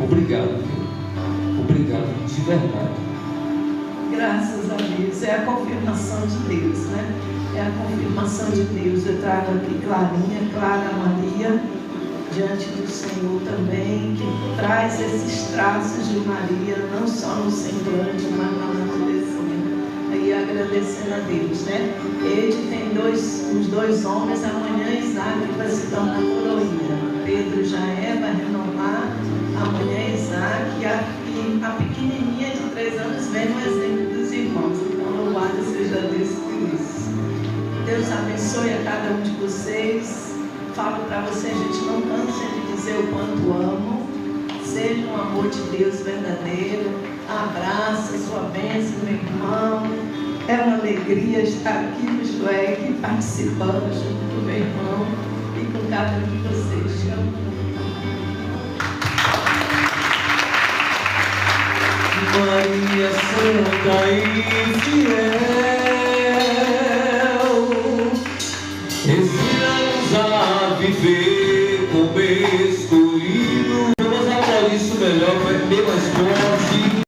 Obrigado, viu? Obrigado, de verdade. Graças a Deus, é a confirmação de Deus, né? É a confirmação de Deus. Eu trago aqui Clarinha, Clara Maria, diante do Senhor também, que traz esses traços de Maria, não só no semblante, mas na natureza, e agradecendo a Deus, né? Ele tem os 2 homens, amanhã Isaac vai se tornar coroinha. Pedro já vai renovar, amanhã Isaac, e a pequenininha de 3 anos vem no exemplo dos irmãos. Então, louvado seja Deus por isso. Deus abençoe a cada um de vocês. Falo para vocês, a gente não cansa de dizer o quanto amo. Seja um amor de Deus verdadeiro. Abraça sua bênção, meu irmão. É uma alegria estar aqui no Joeg, participando junto com meu irmão e com cada um de vocês. Te amo. Maria Santa e fiel.